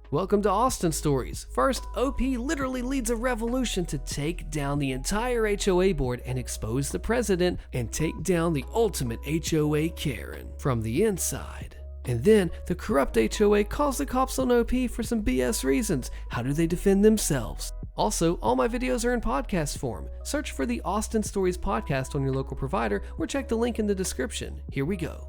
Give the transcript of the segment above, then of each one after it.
Welcome to Austin Stories. First, OP literally leads a revolution to take down the entire HOA board and expose the president and take down the ultimate HOA Karen from the inside. And then, the corrupt HOA calls the cops on OP for some BS reasons. How do they defend themselves? Also, all my videos are in podcast form. Search for the Austin Stories podcast on your local provider or check the link in the description. Here we go.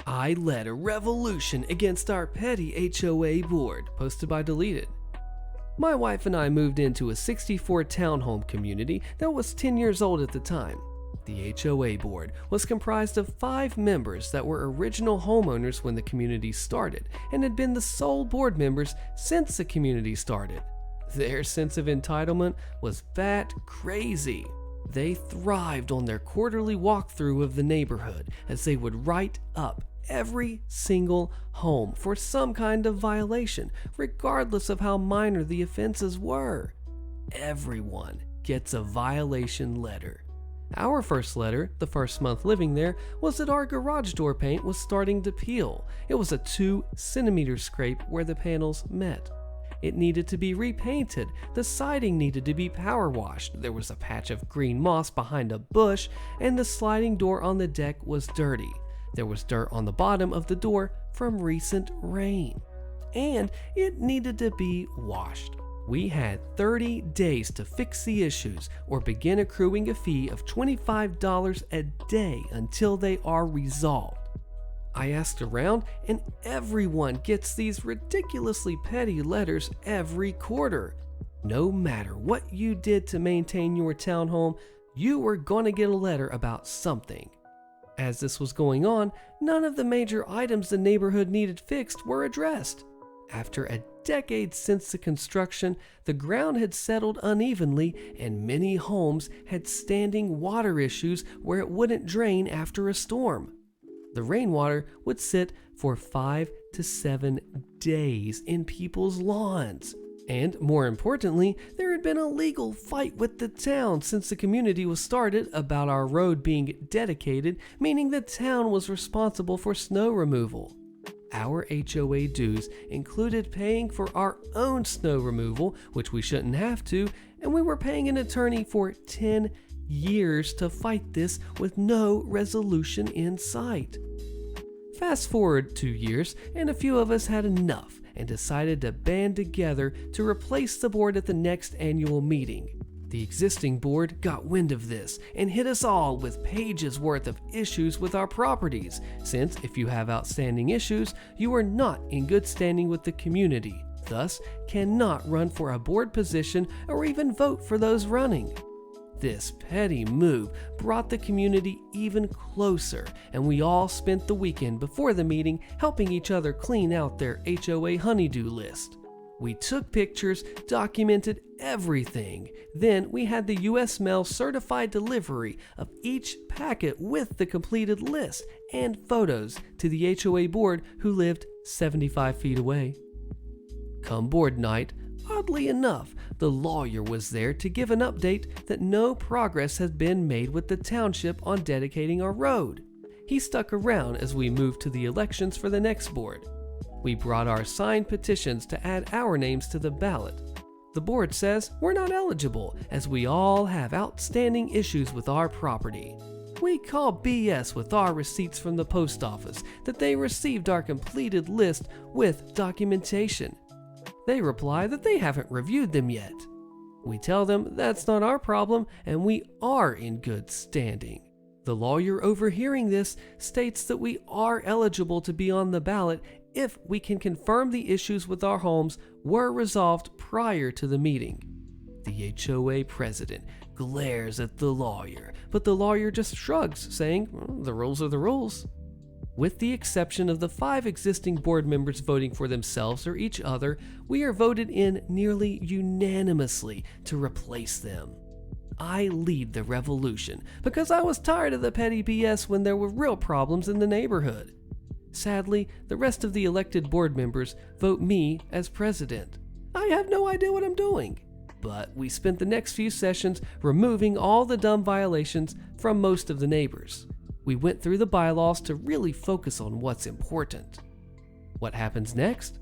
I led a revolution against our petty HOA board, posted by Deleted. My wife and I moved into a 64 townhome community that was 10 years old at the time. The HOA board was comprised of 5 members that were original homeowners when the community started and had been the sole board members since the community started. Their sense of entitlement was bat crazy. They thrived on their quarterly walkthrough of the neighborhood as they would write up every single home for some kind of violation, regardless of how minor the offenses were. Everyone gets a violation letter. Our first letter, the first month living there, was that our garage door paint was starting to peel. It was a 2-centimeter scrape where the panels met. It needed to be repainted. The siding needed to be power washed. There was a patch of green moss behind a bush, and the sliding door on the deck was dirty. There was dirt on the bottom of the door from recent rain, and it needed to be washed. We had 30 days to fix the issues or begin accruing a fee of $25 a day until they are resolved. I asked around, and everyone gets these ridiculously petty letters every quarter. No matter what you did to maintain your townhome, you were going to get a letter about something. As this was going on, none of the major items the neighborhood needed fixed were addressed. After a decade since the construction, the ground had settled unevenly and many homes had standing water issues where it wouldn't drain after a storm. The rainwater would sit for 5 to 7 days in people's lawns. And more importantly, there had been a legal fight with the town since the community was started about our road being dedicated, meaning the town was responsible for snow removal. Our HOA dues included paying for our own snow removal, which we shouldn't have to, and we were paying an attorney for 10 years to fight this with no resolution in sight. Fast forward 2 years, and a few of us had enough and decided to band together to replace the board at the next annual meeting. The existing board got wind of this and hit us all with pages worth of issues with our properties, since if you have outstanding issues, you are not in good standing with the community, thus cannot run for a board position or even vote for those running. This petty move brought the community even closer, and we all spent the weekend before the meeting helping each other clean out their HOA honeydew list. We took pictures, documented everything. Then we had the US Mail certified delivery of each packet with the completed list and photos to the HOA board who lived 75 feet away. Come board night, oddly enough, the lawyer was there to give an update that no progress had been made with the township on dedicating our road. He stuck around as we moved to the elections for the next board. We brought our signed petitions to add our names to the ballot. The board says we're not eligible as we all have outstanding issues with our property. We call BS with our receipts from the post office that they received our completed list with documentation. They reply that they haven't reviewed them yet. We tell them that's not our problem and we are in good standing. The lawyer overhearing this states that we are eligible to be on the ballot if we can confirm the issues with our homes were resolved prior to the meeting. The HOA president glares at the lawyer, but the lawyer just shrugs, saying, the rules are the rules. With the exception of the 5 existing board members voting for themselves or each other, we are voted in nearly unanimously to replace them. I lead the revolution because I was tired of the petty BS when there were real problems in the neighborhood. Sadly, the rest of the elected board members vote me as president. I have no idea what I'm doing. But we spent the next few sessions removing all the dumb violations from most of the neighbors. We went through the bylaws to really focus on what's important. What happens next?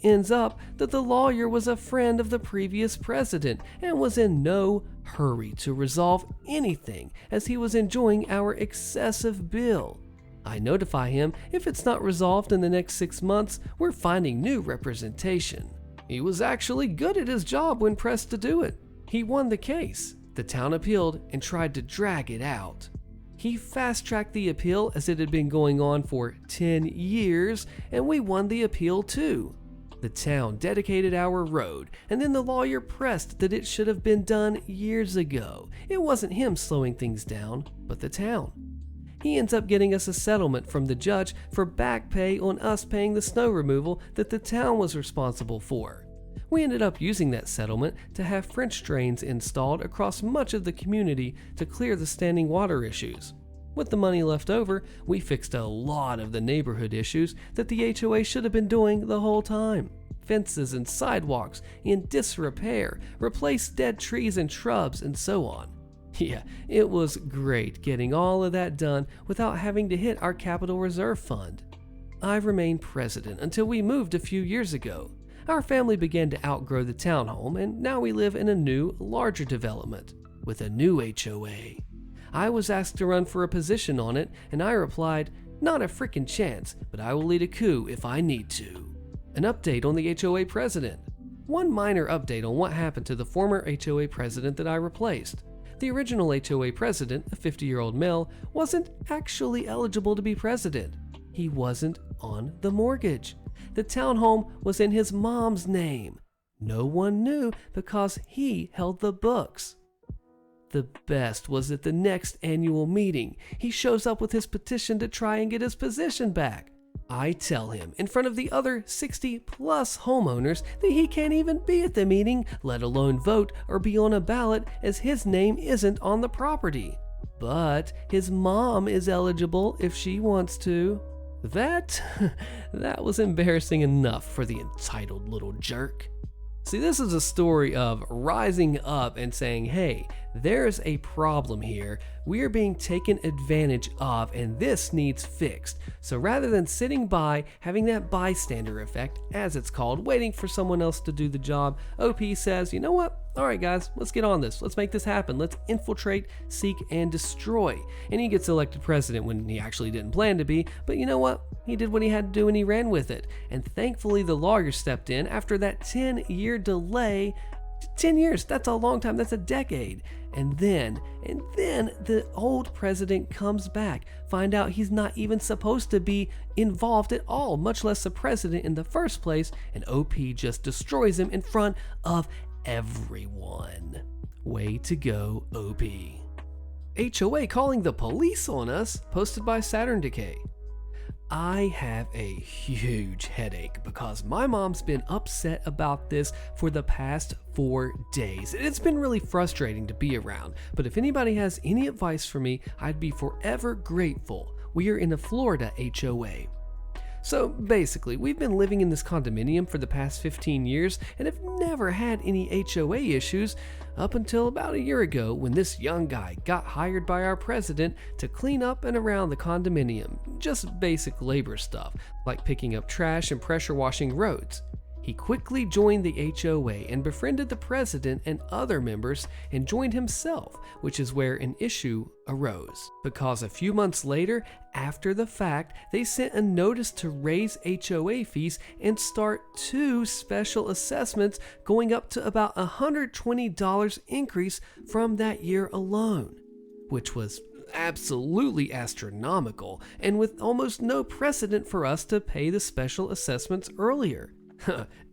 ends up that the lawyer was a friend of the previous president and was in no hurry to resolve anything as he was enjoying our excessive bill. I notify him if it's not resolved in the next 6 months, we're finding new representation. He was actually good at his job when pressed to do it. He won the case. The town appealed and tried to drag it out. He fast-tracked the appeal as it had been going on for 10 years, and we won the appeal too. The town dedicated our road, and then the lawyer pressed that it should have been done years ago. It wasn't him slowing things down, but the town. He ends up getting us a settlement from the judge for back pay on us paying the snow removal that the town was responsible for. We ended up using that settlement to have French drains installed across much of the community to clear the standing water issues. With the money left over, we fixed a lot of the neighborhood issues that the HOA should have been doing the whole time. Fences and sidewalks in disrepair, replaced dead trees and shrubs, and so on. Yeah, it was great getting all of that done without having to hit our capital reserve fund. I remained president until we moved a few years ago. Our family began to outgrow the townhome, and now we live in a new, larger development with a new HOA. I was asked to run for a position on it, and I replied, "Not a frickin' chance, but I will lead a coup if I need to." An update on the HOA president. One minor update on what happened to the former HOA president that I replaced. The original HOA president, a 50-year-old male, wasn't actually eligible to be president. He wasn't on the mortgage. The townhome was in his mom's name. No one knew because he held the books. The best was at the next annual meeting. He shows up with his petition to try and get his position back. I tell him in front of the other 60+ homeowners that he can't even be at the meeting, let alone vote or be on a ballot, as his name isn't on the property. But his mom is eligible if she wants to. That was embarrassing enough for the entitled little jerk. See, this is a story of rising up and saying, hey, there's a problem here. We are being taken advantage of, and this needs fixed. So rather than sitting by, having that bystander effect, as it's called, waiting for someone else to do the job, OP says, you know what? All right, guys, let's get on this. Let's make this happen. Let's infiltrate, seek, and destroy. And he gets elected president when he actually didn't plan to be, but you know what? He did what he had to do and he ran with it. And thankfully, the lawyer stepped in after that 10-year delay. 10 years, that's a long time, that's a decade. And then the old president comes back, find out he's not even supposed to be involved at all, much less the president in the first place, and OP just destroys him in front of everyone. Way to go, OP. HOA calling the police on us, posted by Saturn Decay. I have a huge headache because my mom's been upset about this for the past 4 days. It's been really frustrating to be around, but if anybody has any advice for me, I'd be forever grateful. We are in a Florida HOA. So basically, we've been living in this condominium for the past 15 years and have never had any HOA issues up until about a year ago when this young guy got hired by our president to clean up and around the condominium. Just basic labor stuff, like picking up trash and pressure washing roads. He quickly joined the HOA and befriended the president and other members and joined himself, which is where an issue arose. Because a few months later, after the fact, they sent a notice to raise HOA fees and start 2 special assessments going up to about $120 increase from that year alone, which was absolutely astronomical and with almost no precedent for us to pay the special assessments earlier.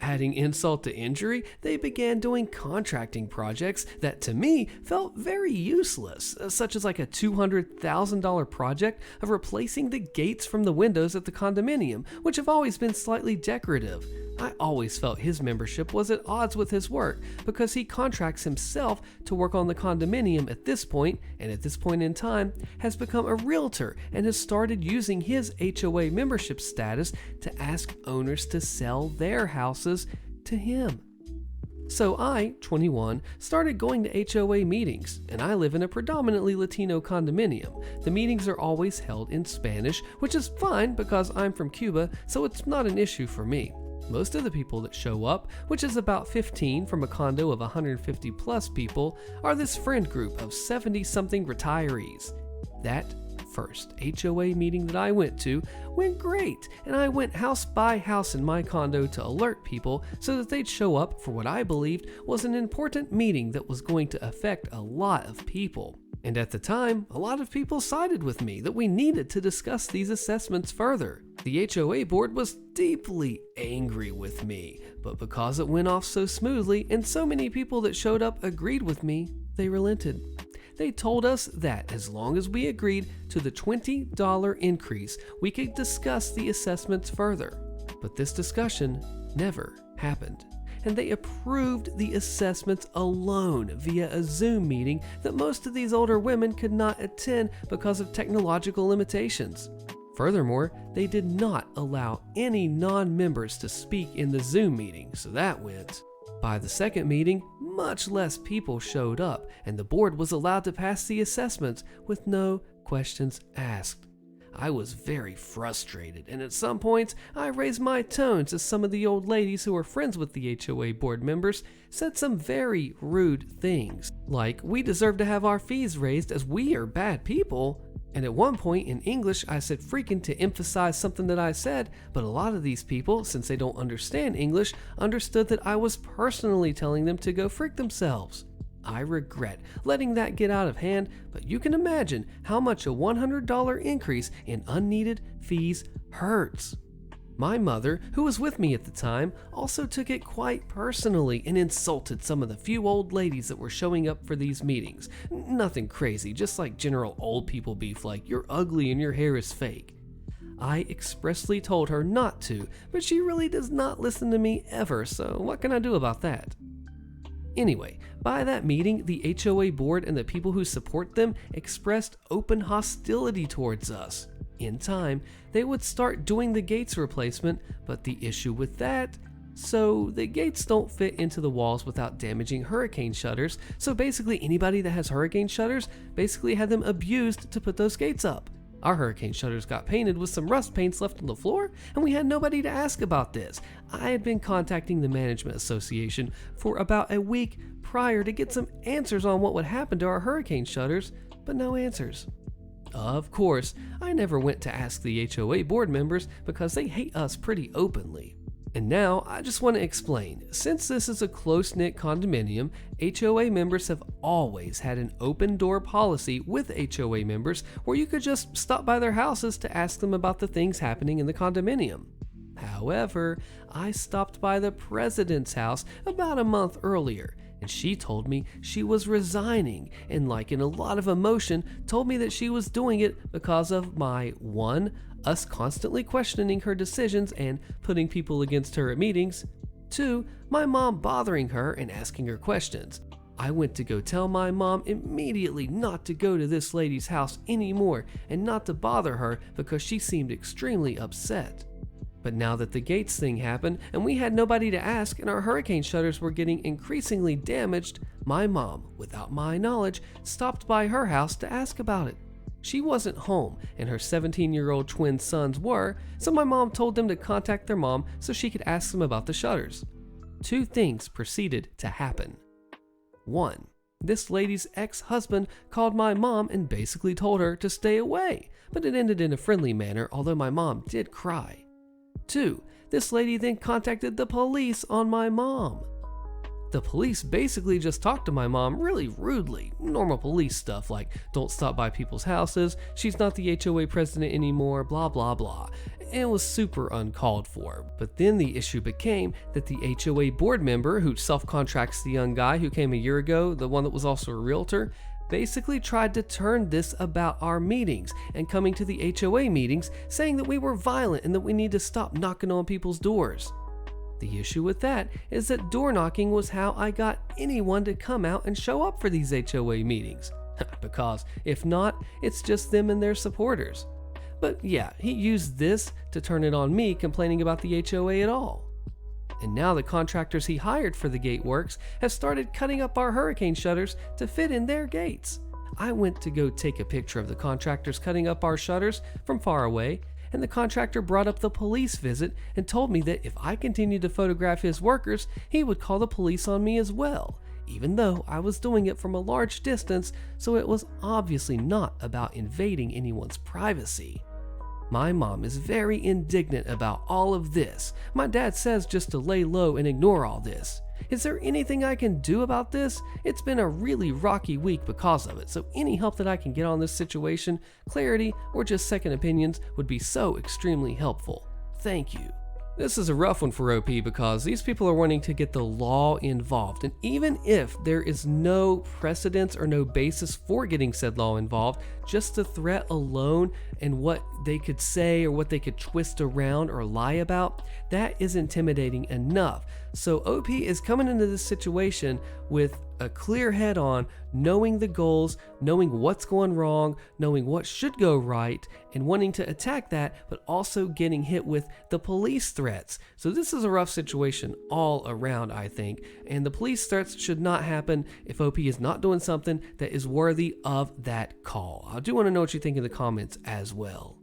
Adding insult to injury, they began doing contracting projects that to me felt very useless, such as like a $200,000 project of replacing the gates from the windows at the condominium, which have always been slightly decorative. I always felt his membership was at odds with his work because he contracts himself to work on the condominium at this point, and at this point in time has become a realtor and has started using his HOA membership status to ask owners to sell their houses to him. So I, 21, started going to HOA meetings, and I live in a predominantly Latino condominium. The meetings are always held in Spanish, which is fine because I'm from Cuba, so it's not an issue for me. Most of the people that show up, which is about 15 from a condo of 150 plus people, are this friend group of 70-something retirees. That first HOA meeting that I went to went great, and I went house by house in my condo to alert people so that they'd show up for what I believed was an important meeting that was going to affect a lot of people. And at the time, a lot of people sided with me that we needed to discuss these assessments further. The HOA board was deeply angry with me, but because it went off so smoothly and so many people that showed up agreed with me, they relented. They told us that as long as we agreed to the $20 increase, we could discuss the assessments further. But this discussion never happened, and they approved the assessments alone via a Zoom meeting that most of these older women could not attend because of technological limitations. Furthermore, they did not allow any non-members to speak in the Zoom meeting, so that went. By the second meeting, much less people showed up, and the board was allowed to pass the assessments with no questions asked. I was very frustrated, and at some points, I raised my tones as some of the old ladies who were friends with the HOA board members said some very rude things, like we deserve to have our fees raised as we are bad people. And at one point in English, I said freaking to emphasize something that I said, but a lot of these people, since they don't understand English, understood that I was personally telling them to go freak themselves. I regret letting that get out of hand, but you can imagine how much a $100 increase in unneeded fees hurts. My mother, who was with me at the time, also took it quite personally and insulted some of the few old ladies that were showing up for these meetings. Nothing crazy, just like general old people beef like you're ugly and your hair is fake. I expressly told her not to, but she really does not listen to me ever, so what can I do about that? Anyway, by that meeting, the HOA board and the people who support them expressed open hostility towards us. In time, they would start doing the gates replacement, but the issue with that, so the gates don't fit into the walls without damaging hurricane shutters, so basically anybody that has hurricane shutters basically had them abused to put those gates up. Our hurricane shutters got painted with some rust paints left on the floor, and we had nobody to ask about this. I had been contacting the Management Association for about a week prior to get some answers on what would happen to our hurricane shutters, but no answers. Of course, I never went to ask the HOA board members because they hate us pretty openly. And now, I just want to explain, since this is a close-knit condominium, HOA members have always had an open door policy with HOA members where you could just stop by their houses to ask them about the things happening in the condominium. However, I stopped by the president's house about a month earlier, and she told me she was resigning and, like in a lot of emotion, told me that she was doing it because of my 1. Us constantly questioning her decisions and putting people against her at meetings, 2. My mom bothering her and asking her questions. I went to go tell my mom immediately not to go to this lady's house anymore and not to bother her because she seemed extremely upset. But now that the gates thing happened and we had nobody to ask and our hurricane shutters were getting increasingly damaged, my mom, without my knowledge, stopped by her house to ask about it. She wasn't home and her 17-year-old twin sons were, so my mom told them to contact their mom so she could ask them about the shutters. 2 things proceeded to happen. 1. This lady's ex-husband called my mom and basically told her to stay away, but it ended in a friendly manner, although my mom did cry. 2. This lady then contacted the police on my mom. The police basically just talked to my mom really rudely, normal police stuff like don't stop by people's houses, she's not the HOA president anymore, blah blah blah. It was super uncalled for, but then the issue became that the HOA board member who self-contracts the young guy who came a year ago, the one that was also a realtor, basically tried to turn this about our meetings and coming to the HOA meetings saying that we were violent and that we need to stop knocking on people's doors. The issue with that is that door knocking was how I got anyone to come out and show up for these HOA meetings. Because if not, it's just them and their supporters. But yeah, he used this to turn it on me complaining about the HOA at all. And now the contractors he hired for the gate works have started cutting up our hurricane shutters to fit in their gates. I went to go take a picture of the contractors cutting up our shutters from far away, and the contractor brought up the police visit and told me that if I continued to photograph his workers, he would call the police on me as well, even though I was doing it from a large distance, so it was obviously not about invading anyone's privacy. My mom is very indignant about all of this. My dad says just to lay low and ignore all this. Is there anything I can do about this? It's been a really rocky week because of it, so any help that I can get on this situation, clarity, or just second opinions would be so extremely helpful. Thank you. This is a rough one for OP because these people are wanting to get the law involved, and even if there is no precedence or no basis for getting said law involved, just the threat alone and what they could say or what they could twist around or lie about, that is intimidating enough. So OP is coming into this situation with a clear head on, knowing the goals, knowing what's going wrong, knowing what should go right, and wanting to attack that, but also getting hit with the police threats. So this is a rough situation all around, I think, and the police threats should not happen if OP is not doing something that is worthy of that call. I do want to know what you think in the comments as well.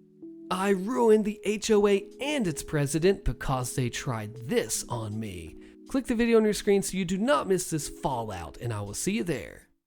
I ruined the HOA and its president because they tried this on me. Click the video on your screen so you do not miss this fallout, and I will see you there.